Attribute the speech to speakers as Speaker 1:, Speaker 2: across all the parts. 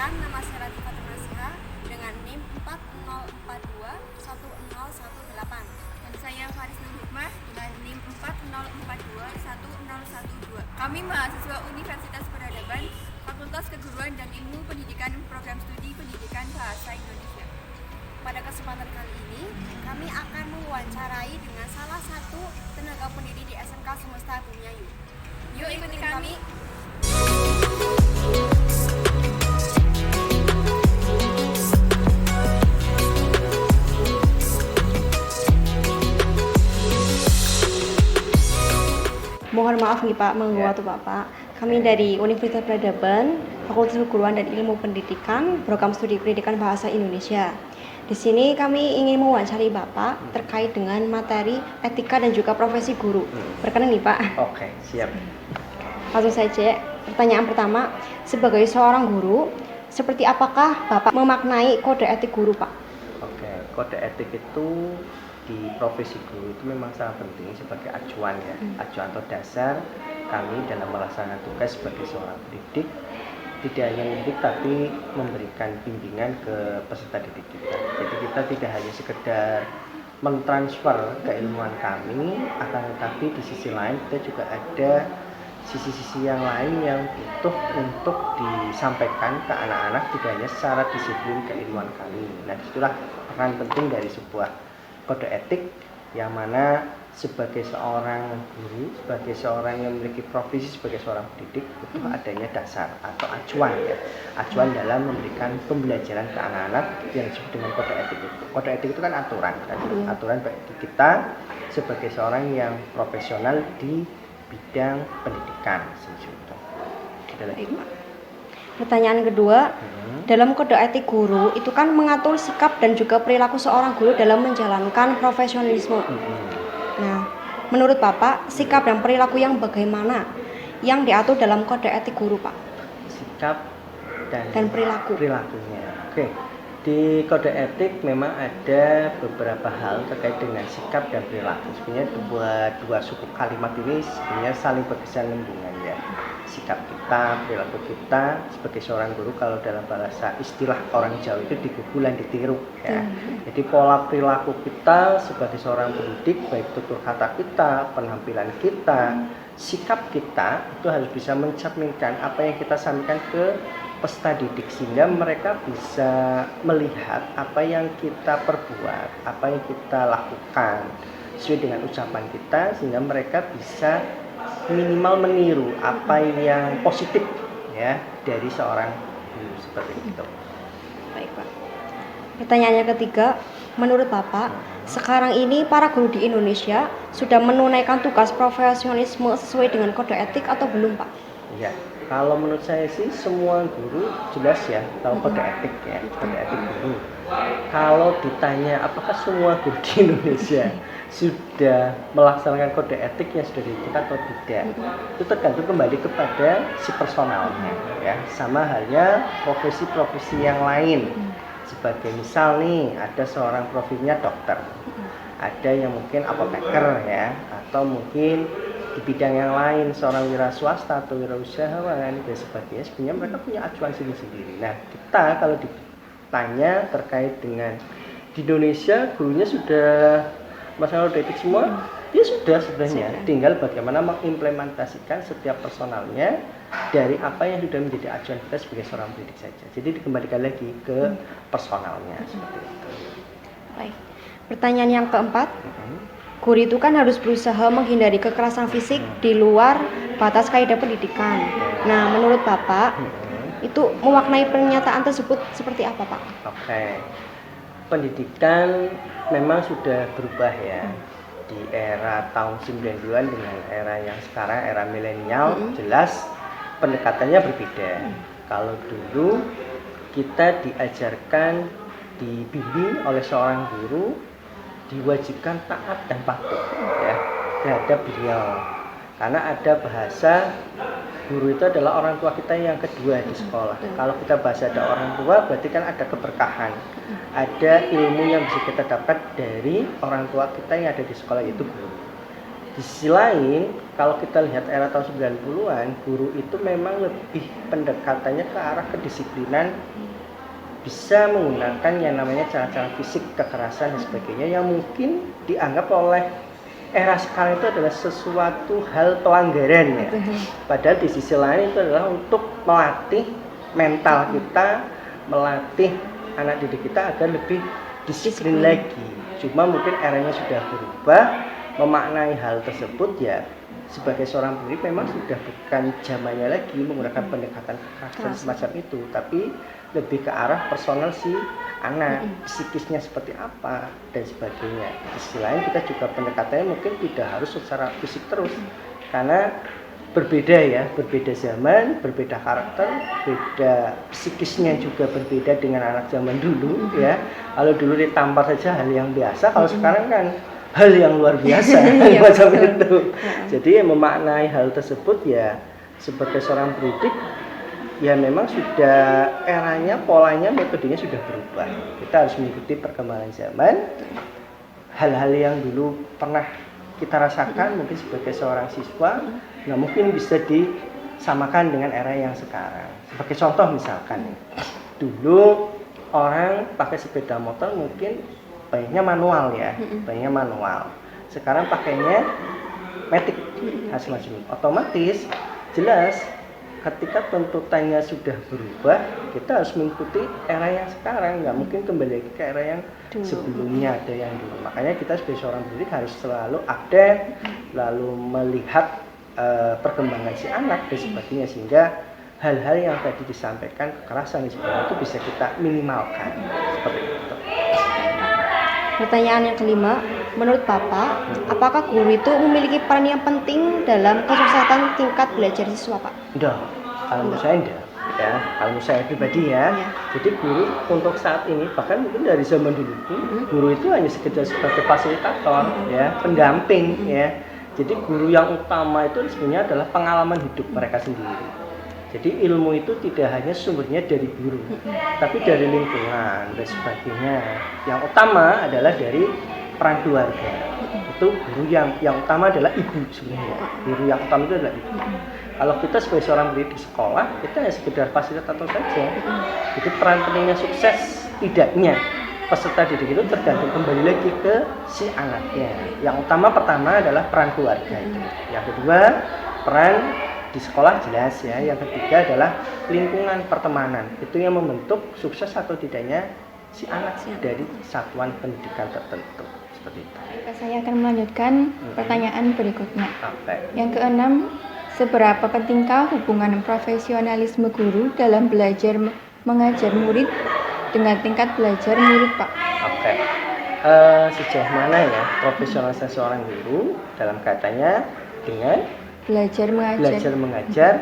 Speaker 1: Perkenalkan, nama saya Latifah Nasiha dengan NIM 404210118.
Speaker 2: Dan saya Faris Nur Hikmah dengan NIM 404210112. Kami mahasiswa Universitas Peradaban, Fakultas Keguruan dan Ilmu Pendidikan, Program Studi Pendidikan Bahasa Indonesia.
Speaker 1: Pada kesempatan kali ini, kami akan mewawancarai dengan salah satu tenaga pendidik di SMK Semesta Bumiayu.
Speaker 2: Yuk ikuti kami.
Speaker 3: Mohon maaf nih Pak, mengganggu waktu Bapak. Kami dari Universitas Peradaban, Fakultas Keguruan dan Ilmu Pendidikan, Program Studi Pendidikan Bahasa Indonesia. Di sini kami ingin mewawancari Bapak terkait dengan materi etika dan juga profesi guru. Berkenan nih Pak.
Speaker 4: Oke, siap.
Speaker 3: Langsung saja, pertanyaan pertama, sebagai seorang guru, seperti apakah Bapak memaknai kode etik guru Pak?
Speaker 4: Oke, kode etik itu di profesi guru itu memang sangat penting sebagai acuan ya, acuan atau dasar kami dalam melaksanakan tugas sebagai seorang pendidik, tidak hanya mendidik tapi memberikan bimbingan ke peserta didik kita. Jadi kita tidak hanya sekedar mentransfer keilmuan kami, akan tetapi di sisi lain kita juga ada sisi-sisi yang lain yang butuh untuk disampaikan ke anak-anak, tidak hanya secara disiplin keilmuan kami. Nah, disitulah peran penting dari sebuah kode etik yang mana sebagai seorang guru, sebagai seorang yang memiliki profesi sebagai seorang pendidik, butuh adanya dasar atau acuan ya, acuan dalam memberikan pembelajaran ke anak-anak yang disebut dengan kode etik itu. Kode etik itu kan aturan, aturan bagi kita sebagai seorang yang profesional di bidang pendidikan seperti itu. Ada lagi?
Speaker 3: Pertanyaan kedua, dalam kode etik guru itu kan mengatur sikap dan juga perilaku seorang guru dalam menjalankan profesionalisme. Nah, menurut Bapak, sikap dan perilaku yang bagaimana yang diatur dalam kode etik guru, Pak?
Speaker 4: Sikap
Speaker 3: dan perilaku.
Speaker 4: Perilakunya. Oke. Di kode etik memang ada beberapa hal terkait dengan sikap dan perilaku. Sebenarnya dua suku kalimat ini sebenarnya saling berkesinambungan ya. Sikap kita, perilaku kita sebagai seorang guru, kalau dalam bahasa istilah orang Jawa itu digugu lan ditiru ya. Jadi pola perilaku kita sebagai seorang pendidik, baik tutur kata kita, penampilan kita, sikap kita itu harus bisa mencerminkan apa yang kita sampaikan ke peserta didik, sehingga mereka bisa melihat apa yang kita perbuat, apa yang kita lakukan sesuai dengan ucapan kita, sehingga mereka bisa minimal meniru apa yang positif ya dari seorang guru seperti itu.
Speaker 3: Baik Pak. Pertanyaannya ketiga, menurut Bapak, sekarang ini para guru di Indonesia sudah menunaikan tugas profesionalisme sesuai dengan kode etik atau belum Pak?
Speaker 4: Ya, kalau menurut saya sih semua guru jelas ya tahu kode etik ya, kode etik guru. Kalau ditanya apakah semua guru di Indonesia sudah melaksanakan kode etik yang sudah ditetapkan atau tidak, itu tergantung kembali kepada si personalnya ya. Sama halnya profesi-profesi yang lain. Sebagai misal nih, ada seorang profesinya dokter, ada yang mungkin apoteker ya, atau mungkin di bidang yang lain seorang wira swasta atau wirausahawan dan sebagainya. Sebenarnya mereka punya acuan sendiri-sendiri. Nah, kita kalau ditanya terkait dengan di Indonesia gurunya sudah masalah etik semua, ya sudah sebenarnya. Tinggal bagaimana mengimplementasikan setiap personalnya dari apa yang sudah menjadi acuan kita sebagai seorang pendidik saja. Jadi dikembalikan lagi ke personalnya seperti itu.
Speaker 3: Baik. Pertanyaan yang keempat, guru itu kan harus berusaha menghindari kekerasan fisik di luar batas kaidah pendidikan. Nah, menurut Bapak, itu memaknai pernyataan tersebut seperti apa Pak?
Speaker 4: Oke. Pendidikan memang sudah berubah ya. Di era tahun 90-an dengan era yang sekarang, era milenial, jelas pendekatannya berbeda. Kalau dulu kita diajarkan, dibimbing oleh seorang guru, diwajibkan taat dan patuh ya terhadap beliau. Karena ada bahasa guru itu adalah orang tua kita yang kedua di sekolah. Kalau kita bahasa ada orang tua, berarti kan ada keberkahan, ada ilmu yang bisa kita dapat dari orang tua kita yang ada di sekolah, yaitu guru. Di sisi lain, kalau kita lihat era tahun 90-an, guru itu memang lebih pendekatannya ke arah kedisiplinan, bisa menggunakan yang namanya cara-cara fisik, kekerasan dan sebagainya yang mungkin dianggap oleh era sekarang itu adalah sesuatu hal pelanggaran ya. Padahal di sisi lain itu adalah untuk melatih mental kita, melatih anak didik kita agar lebih disiplin lagi. Cuma mungkin eranya sudah berubah, memaknai hal tersebut ya sebagai seorang pendidik memang sudah bukan zamannya lagi menggunakan pendekatan kekerasan semacam itu, tapi lebih ke arah personal si anak, psikisnya seperti apa dan sebagainya. Di sisi lain kita juga pendekatannya mungkin tidak harus secara fisik terus, karena berbeda ya, berbeda zaman, berbeda karakter, beda psikisnya juga berbeda dengan anak zaman dulu ya. Kalau dulu ditampar saja hal yang biasa, kalau sekarang kan hal yang luar biasa macam itu. Jadi memaknai hal tersebut ya sebagai seorang pendidik ya memang sudah eranya, polanya, metodenya sudah berubah. Kita harus mengikuti perkembangan zaman. Hal-hal yang dulu pernah kita rasakan mungkin sebagai seorang siswa nggak mungkin bisa disamakan dengan era yang sekarang. Sebagai contoh misalkan dulu orang pakai sepeda motor mungkin banyaknya manual ya, banyaknya manual. Sekarang pakainya matic, semacam otomatis. Jelas ketika tuntutannya sudah berubah, kita harus mengikuti era yang sekarang, nggak mungkin kembali lagi ke era yang sebelumnya ada yang dulu. Makanya kita sebagai seorang pendidik harus selalu update, lalu melihat perkembangan si anak dan sebagainya, sehingga hal-hal yang tadi disampaikan kekerasan dan sebagainya itu bisa kita minimalkan seperti itu.
Speaker 3: Pertanyaan yang kelima, menurut Bapak, apakah guru itu memiliki peran yang penting dalam kesuksesan tingkat belajar siswa, Pak?
Speaker 4: Enggak, kalau menurut saya enggak. Ya, kalau menurut saya pribadi ya. Jadi guru untuk saat ini, bahkan mungkin dari zaman dulu, guru itu hanya sekedar sebagai fasilitator, ya, pendamping, ya. Jadi guru yang utama itu sebenarnya adalah pengalaman hidup mereka sendiri. Jadi ilmu itu tidak hanya sumbernya dari guru, tapi dari lingkungan dan sebagainya. Yang utama adalah dari peran keluarga. Itu guru yang utama adalah ibu sebenarnya. Guru yang utama itu adalah ibu. Kalau kita sebagai seorang pendidik di sekolah, kita hanya sekedar fasilitator saja. Jadi peran pentingnya sukses tidaknya peserta didik itu tergantung kembali lagi ke si anaknya. Yang utama pertama adalah peran keluarga itu. Yang kedua peran di sekolah jelas ya. Yang ketiga adalah lingkungan pertemanan. Itu yang membentuk sukses atau tidaknya si anak dari satuan pendidikan tertentu. Seperti itu.
Speaker 2: Saya akan melanjutkan pertanyaan berikutnya.
Speaker 4: Sampai.
Speaker 2: Yang keenam, seberapa pentingkah hubungan profesionalisme guru dalam belajar mengajar murid dengan tingkat belajar murid, Pak?
Speaker 4: Oke. Sejauh mana ya profesionalisme seorang guru dalam kaitannya dengan
Speaker 2: Belajar
Speaker 4: mengajar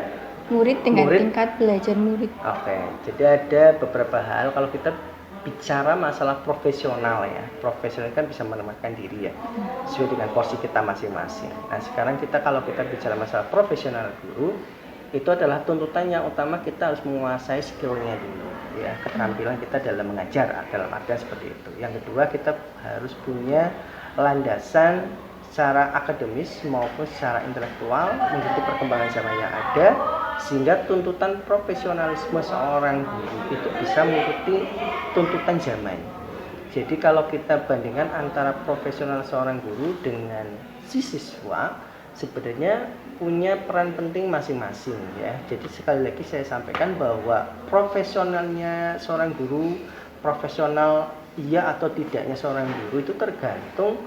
Speaker 2: murid dengan tingkat belajar murid.
Speaker 4: Oke, jadi ada beberapa hal kalau kita bicara masalah profesional ya. Profesional kan bisa menempatkan diri ya, sesuai dengan porsi kita masing-masing. Nah sekarang kalau kita bicara masalah profesional guru, itu adalah tuntutan yang utama kita harus menguasai skillnya dulu ya, keterampilan kita dalam mengajar dalam artian seperti itu. Yang kedua kita harus punya landasan secara akademis maupun secara intelektual mengikuti perkembangan zaman yang ada, sehingga tuntutan profesionalisme seorang guru itu bisa mengikuti tuntutan zaman. Jadi kalau kita bandingkan antara profesional seorang guru dengan si siswa, sebenarnya punya peran penting masing-masing ya. Jadi sekali lagi saya sampaikan bahwa profesionalnya seorang guru, profesional iya atau tidaknya seorang guru itu tergantung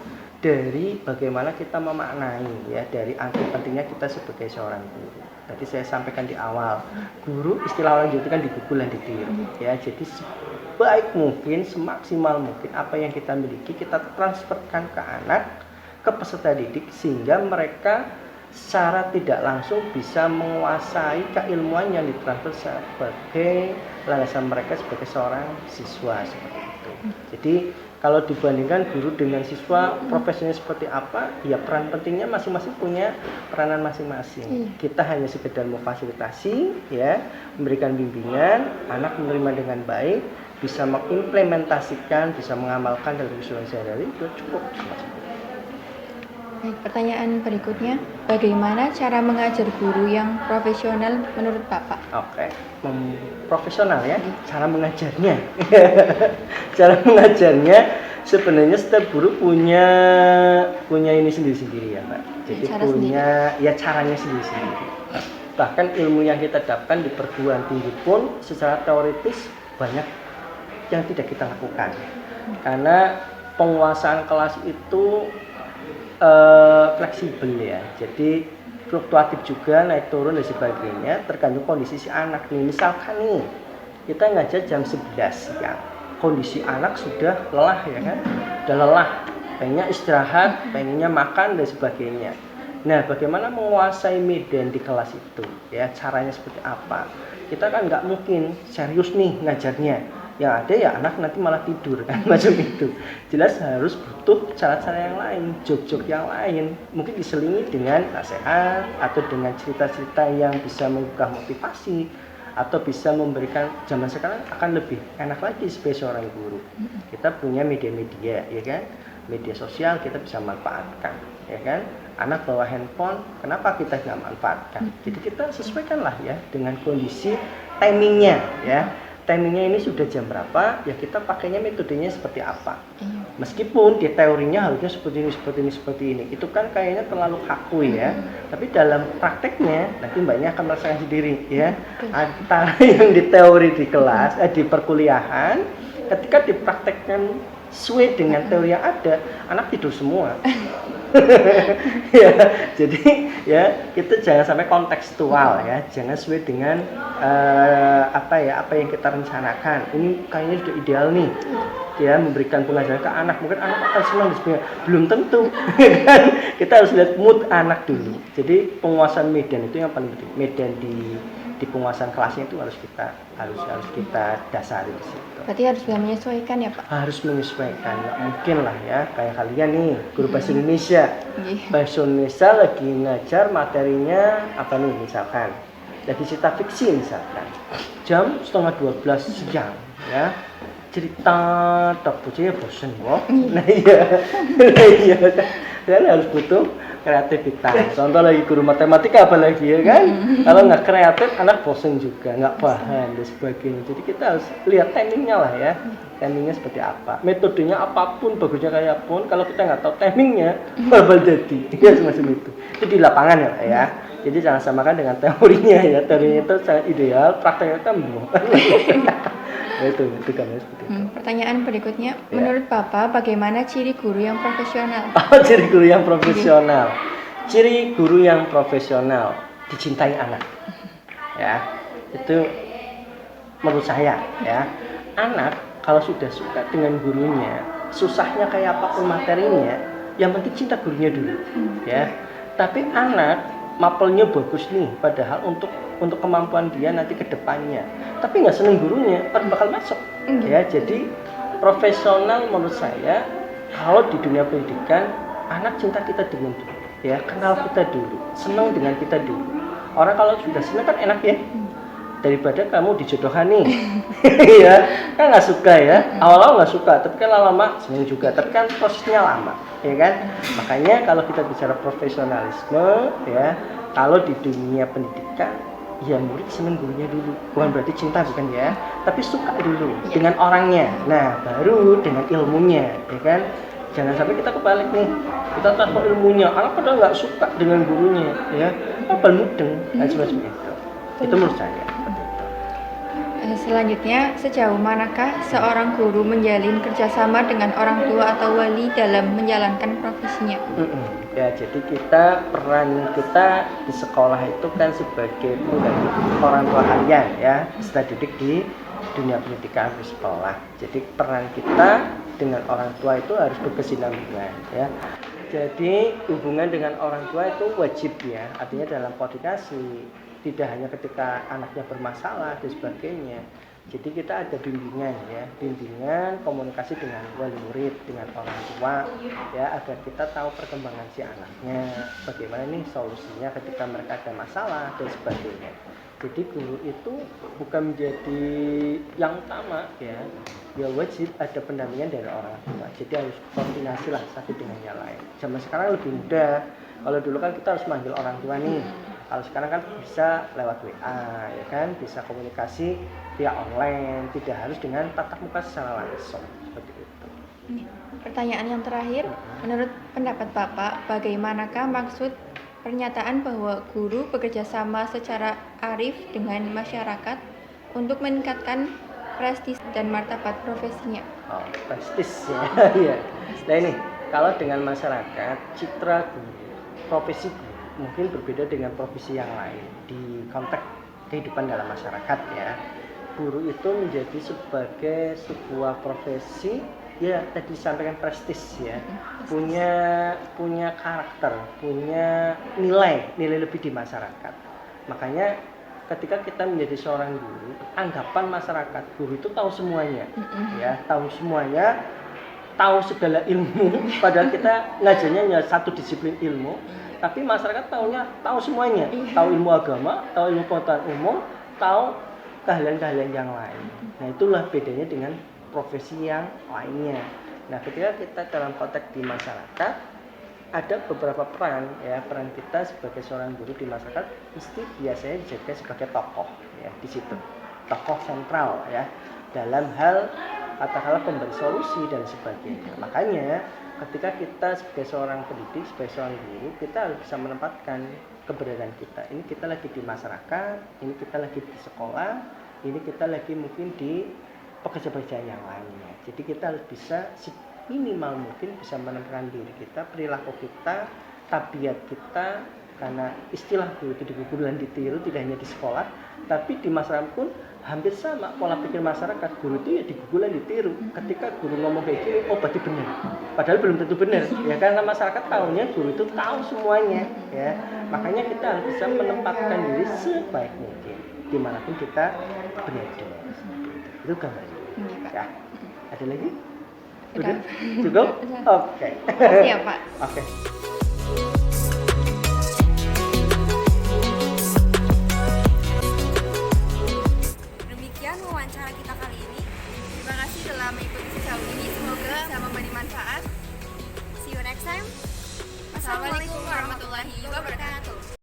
Speaker 4: dari bagaimana kita memaknai ya, dari arti pentingnya kita sebagai seorang guru. Tadi saya sampaikan di awal, guru istilah orang Jawa itu kan digugul dan ditiru ya. Jadi sebaik mungkin, semaksimal mungkin apa yang kita miliki kita transferkan ke anak, ke peserta didik, sehingga mereka secara tidak langsung bisa menguasai keilmuan yang ditransfer sebagai landasan mereka sebagai seorang siswa seperti itu. Jadi kalau dibandingkan guru dengan siswa profesinya seperti apa, ya peran pentingnya masing-masing punya peranan masing-masing. Kita hanya sekedar memfasilitasi ya, memberikan bimbingan, anak menerima dengan baik, bisa mengimplementasikan, bisa mengamalkan dalam keseluruhan sehari-hari, itu cukup.
Speaker 2: Baik, pertanyaan berikutnya, bagaimana cara mengajar guru yang profesional menurut Bapak?
Speaker 4: Oke, profesional ya, cara mengajarnya. Cara mengajarnya sebenarnya setiap guru punya ini sendiri-sendiri ya, Pak. Jadi
Speaker 2: Cara
Speaker 4: punya ya caranya sendiri-sendiri. Bahkan ilmu yang kita dapatkan di perguruan tinggi pun secara teoritis banyak yang tidak kita lakukan. Karena penguasaan kelas itu fleksibel ya, jadi fluktuatif juga, naik turun dan sebagainya tergantung kondisi si anak nih. Misalkan nih kita ngajar jam 11 siang, kondisi anak sudah lelah ya kan, udah lelah, pengennya istirahat, pengennya makan dan sebagainya. Nah, bagaimana menguasai medan di kelas itu ya, caranya seperti apa? Kita kan nggak mungkin serius nih ngajarnya, yang ada ya anak nanti malah tidur kan macam itu. Jelas harus butuh cara-cara yang lain, jok-jok yang lain, mungkin diselingi dengan nasihat atau dengan cerita-cerita yang bisa membuka motivasi atau bisa memberikan. Zaman sekarang akan lebih enak lagi sebagai seorang guru, kita punya media-media ya kan, media sosial kita bisa manfaatkan ya kan. Anak bawa handphone, kenapa kita nggak manfaatkan? Jadi kita sesuaikanlah ya dengan kondisi timingnya ya. Timingnya ini sudah jam berapa, ya kita pakainya metodenya seperti apa. Meskipun di teorinya harusnya seperti ini. Itu kan kayaknya terlalu kaku ya. Tapi dalam prakteknya nanti mbaknya akan merasakan sendiri ya. Antara yang di teori di kelas, di perkuliahan, ketika dipraktekkan sesuai dengan teori yang ada, anak tidur semua. Ya, jadi ya kita jangan sampai kontekstual ya, jangan sesuai dengan apa yang kita rencanakan. Ini kayaknya sudah ideal nih ya, memberikan pengajaran ke anak, mungkin anak akan senang sebenarnya, belum tentu kan. Kita harus lihat mood anak dulu. Jadi penguasaan medan itu yang paling penting. Medan di penguasaan kelasnya itu harus kita dasari di situ.
Speaker 2: Berarti harus menyesuaikan ya Pak?
Speaker 4: Harus menyesuaikan, nggak mungkin lah ya kayak kalian nih guru bahasa Indonesia. Bahasa Indonesia lagi ngajar materinya apa nih, misalkan lagi cerita fiksi misalkan jam 11:30 siang ya, cerita tak bocahnya bosen kok. Nah iya kan harus butuh kreativitas. Contoh lagi guru matematika apalagi ya kan, kalau nggak kreatif anak bosen juga, nggak paham dan sebagainya. Jadi kita harus lihat timingnya lah ya, timingnya seperti apa, metodenya apapun, bagusnya kayak pun, kalau kita nggak tahu timingnya bakal jadi ya semacam itu di lapangan ya. Jadi jangan samakan dengan teorinya ya, teorinya itu sangat ideal, prakteknya tembok. itu gambarnya seperti itu.
Speaker 2: Pertanyaan berikutnya, menurut Bapak bagaimana ciri guru yang profesional?
Speaker 4: Ciri guru yang profesional. Ciri guru yang profesional dicintai anak. Ya, itu menurut saya ya. Anak kalau sudah suka dengan gurunya, susahnya kayak apapun materinya, yang penting cinta gurunya dulu. Ya. Tapi anak mapelnya bagus nih, padahal untuk kemampuan dia nanti ke depannya, tapi nggak seneng gurunya, bakal masuk ya. Jadi profesional menurut saya, kalau di dunia pendidikan, anak cinta kita dulu ya, kenal kita dulu, senang dengan kita dulu. Orang kalau sudah senang kan enak ya, daripada kamu dijodohan nih. Ya kan nggak suka ya, awal-awal nggak suka, tapi kan lama-lama senang juga, tapi kan prosesnya lama ya kan. Makanya kalau kita bicara profesionalisme ya, kalau di dunia pendidikan ya murid seneng gurunya dulu, bukan berarti cinta bukan ya, tapi suka dulu dengan orangnya, nah baru dengan ilmunya ya kan. Jangan sampai kita kebalik nih, kita tanpa ilmunya, anak padahal nggak suka dengan gurunya ya, apa mudeng dan semacam itu. Itu menurut saya.
Speaker 2: Selanjutnya, sejauh manakah seorang guru menjalin kerjasama dengan orang tua atau wali dalam menjalankan profesinya?
Speaker 4: Ya, jadi peran kita di sekolah itu kan sebagai orang tua kalian ya, peserta didik di dunia pendidikan di sekolah. Jadi peran kita dengan orang tua itu harus berkesinambungan ya. Jadi hubungan dengan orang tua itu wajib ya, artinya dalam komunikasi, tidak hanya ketika anaknya bermasalah dan sebagainya. Jadi kita ada bimbingan ya, bimbingan komunikasi dengan wali murid, dengan orang tua ya, agar kita tahu perkembangan si anaknya, bagaimana nih solusinya ketika mereka ada masalah dan sebagainya. Jadi guru itu bukan menjadi yang utama ya wajib ada pendampingan dari orang tua. Jadi harus koordinasi lah satu dengan yang lain. Zaman sekarang lebih mudah. Kalau dulu kan kita harus manggil orang tua nih. Kalau sekarang kan bisa lewat WA, ya kan, bisa komunikasi via online, tidak harus dengan tatap muka secara langsung seperti itu.
Speaker 2: Pertanyaan yang terakhir, menurut pendapat Bapak, bagaimanakah maksud pernyataan bahwa guru bekerja sama secara arif dengan masyarakat untuk meningkatkan prestis dan martabat profesinya?
Speaker 4: Oh, prestis ya. Iya. Nah ini, kalau dengan masyarakat, citra guru, profesi guru mungkin berbeda dengan profesi yang lain di konteks kehidupan dalam masyarakat ya. Guru itu menjadi sebagai sebuah profesi ya tadi disampaikan prestis ya, punya karakter, punya nilai lebih di masyarakat. Makanya ketika kita menjadi seorang guru, anggapan masyarakat guru itu tahu semuanya ya, tahu semuanya, tahu segala ilmu. Padahal kita ngajarnya hanya satu disiplin ilmu, tapi masyarakat tahu semuanya, tahu ilmu agama, tahu ilmu pengetahuan umum, tahu keahlian-keahlian yang lain. Nah itulah bedanya dengan profesi yang lainnya. Nah ketika kita dalam konteks di masyarakat, ada beberapa peran ya, peran kita sebagai seorang guru di masyarakat mesti biasanya dijadikan sebagai tokoh ya di situ, tokoh sentral ya dalam hal katakanlah pemberi solusi dan sebagainya. Makanya ketika kita sebagai seorang pendidik, sebagai seorang guru, kita harus bisa menempatkan keberadaan kita. Ini kita lagi di masyarakat, ini kita lagi di sekolah, ini kita lagi mungkin di pekerjaan yang lainnya. Jadi kita harus bisa minimal mungkin bisa menempatkan diri kita, perilaku kita, tabiat kita, karena istilah guru itu digugur dan ditiru tidak hanya di sekolah, tapi di masyarakat pun hampir sama pola pikir masyarakat. Guru itu ya digugur dan ditiru. Ketika guru ngomong kayak gini, oh berarti benar. Padahal belum tentu benar, ya karena masyarakat tahunya guru itu tahu semuanya, ya. Makanya kita harus bisa menempatkan diri sebaik mungkin dimanapun kita berada. Itu gambarnya. Ya. Ada lagi? Udah? Cukup? Oke.
Speaker 2: Makasih ya Pak.
Speaker 4: Oke.
Speaker 1: Demikian wawancara kita kali ini. Terima kasih telah mengikuti sejauh ini. Semoga bisa memberi manfaat. See you next time. Wassalamualaikum warahmatullahi wabarakatuh.